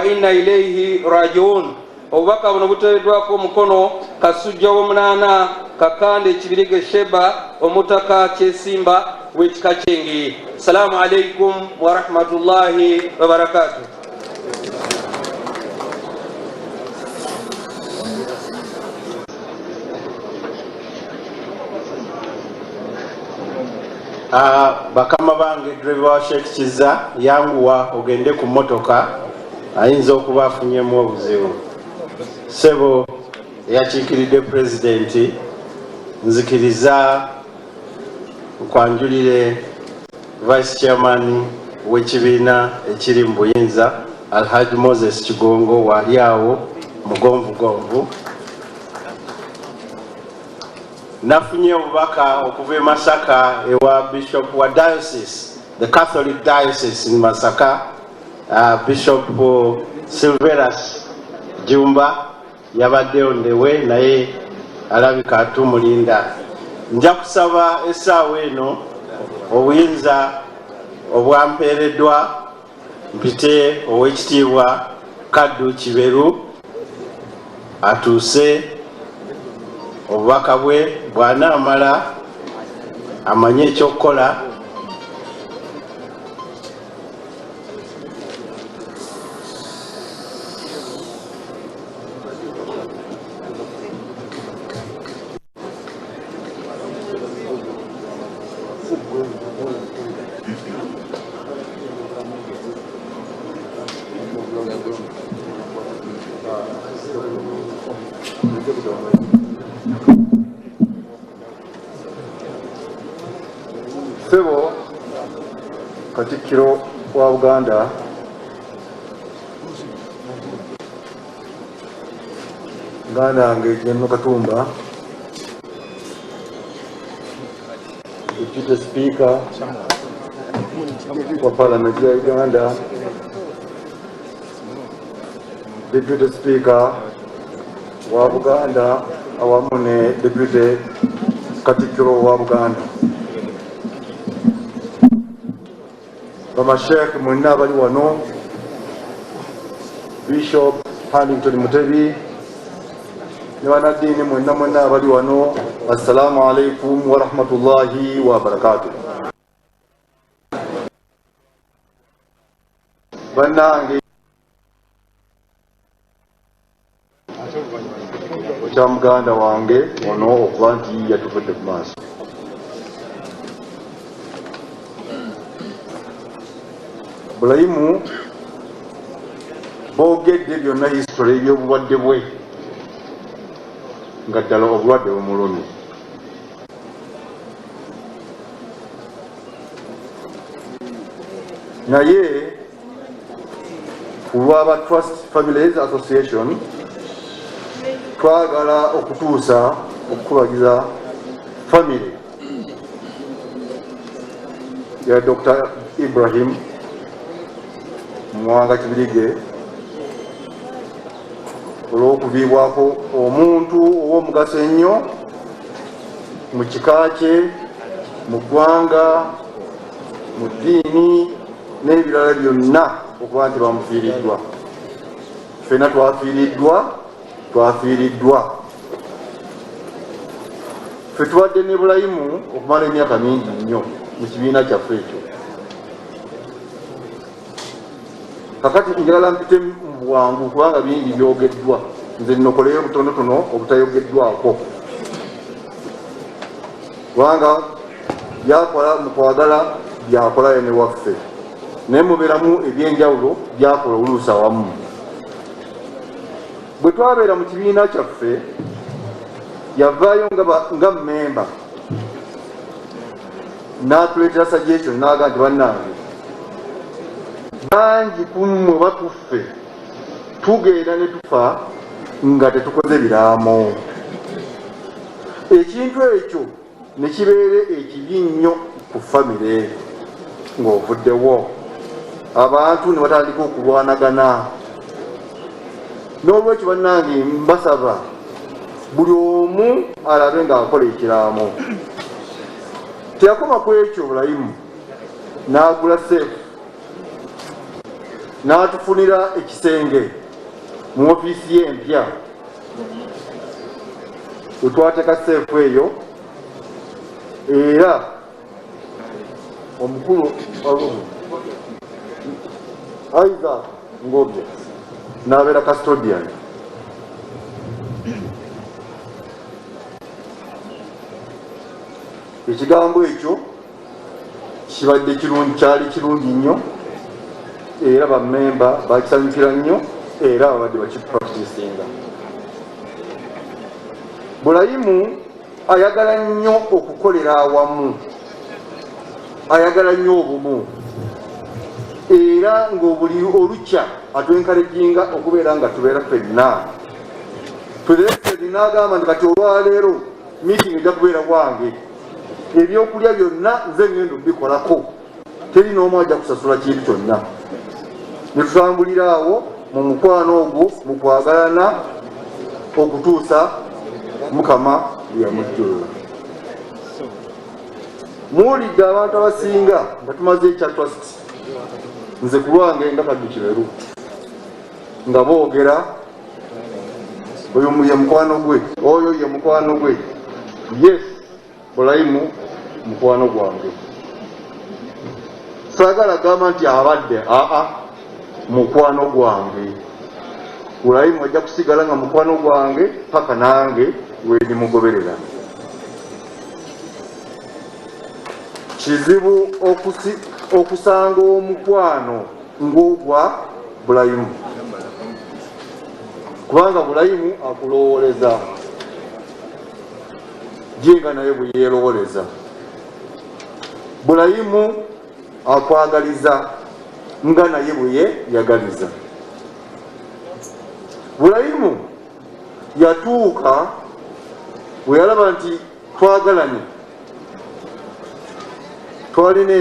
wa inna ilayhi rajiun. Obubaka buno buteereddwako mukono Kasujja w'omunaana Kakande Kibirige Sheba omutaka Kyesimba w'ekika Kyengi. Assalamu alaikum wa rahmatullahi wa barakatuh. Bakama bange driver wa Sheikh Kiza yanguwa ogende ku motoka ayinza okuba afunyemu obuzibu. Sebo yakiikiridde President nzikiriza nkwanjulire Vice Chairman w'ekibiina ekiri mu buyinza Al-Hajji Moses Kigongo wali awo mugonvugonvu. Nafunye obubaka okuva e Masaka ewa Bishop wa Diocese, the Catholic Diocese in Masaka, Bishop Silverus Jumba yabadde ondewe naye alabika atumulinda. Nja kusaba essaawa eno obuyinza obwampeereddwa mpite ow'ekitiibwa Kaddu Kiberu atuuse obubaka bwe bw'anaamala amanye ekyokukola. Sebo Katikkiro wa Buganda Nganange Jemno Katumba, Deputy Speaker wa Parliament ya Uganda, Deputy Speaker wa Buganda awamu ne Deputy Katikkiro wa Buganda, Sheikh mwenna abali wano, Bishop Handington Mutebi ne banaddiini mwenna abali wano, assalamu alaikum wa rahmatullahi wa barakatuh. Bannange kya muganda wange ono okuba nti yatuvudde ku maaso. Bulayimu boogedde byonna history eby'obulwadde bwe nga ddala obulwadde bumulumye. Naye kulwaba Trust Families Association twagala okutuusa okukubagiza family ya Dr. Ibrahim Mwanga Kibirige olw'okuviibwako omuntu ow'omugaso ennyo mu kika kye, mu ggwanga, mu ddiini n'ebirala byonna okuba nti bamufiiriddwa. Ffenna twafiiriddwa. Ffe tubadde ne bulayimu okumala emyaka mingi nnyo mu kibiina kyaffe ekyo. Kakati njagala mpite mu bwangu kubanga bingi byogeddwa, nze nnokoleyo butonotono obutayogeddwako, kubanga byakola mu kwagala byakola ene waffe naye mubeeramu ebyenjawulo byakola oluusi awamu. Bwe twabeera mu kibiina kyaffe yavaayo nga mmemba n'atuleetera suggestion n'aga nti bannange bangi kummwe batuffe tugenda ne tufa nga tetukoze biraamo. Ekintu ekyo ne kibeere ekibi nnyo ku famire ng'ovuddewo, abantu ne batandika okulwanagana. N'olwekyo bannange mbasaba buli omu alabe ng'akola ekiraamo. Teyakoma ku ekyo bulayimu n'agula seefu n'atufunira ekisenge mu ofiisi ye empya wetwateeka seefu eyo, era omukulu Isaac Ngobye n'abeera custodian. Ekigambo ekyo kibadde kyali kirungi nnyo, era bammemba bakisanyukira nnyo, era babadde bakipracticinga. Bulayimu ayagala nnyo okukolera awamu, ayagala nnyo obumu, era ng'obuli olukya atwenkalejinga okubeera nga tubeera ffenna. Pulezidenti n'agamba nti kati olwaleero meeting ejja kubeera wange, ebyokulya byonna nze ngenda bikolako, teri n'omu ajja kusasula kintu kyonna. Ne tutambulira awo mu mukwano ogwo, mu kwagalana okutuusa Mukama yamujjula. Muwulidde abantu abasinga nga tumaze ekya trust, nze ku lwange nga Kaddu Kiberu, nga boogera oyo ye mukwano gwe, oyo ye mukwano gwe. Yes, Bulayimu mukwano gwange. Saagala gamba nti abadde, mukwano gwange. Bulayimu ajja kusigala nga mukwano gwange paka nange wendimugoberera. Kizibu okusanga omukwano ng'ogwa Bulayimu, kubanga Bulayimu akulowoleza jinga naye bwe yeerowoleza. Bulayimu akwagaliza nga naye bwe yeyagaliza. Bulayimu yatuuka bwe yalaba nti twagalanye, twalina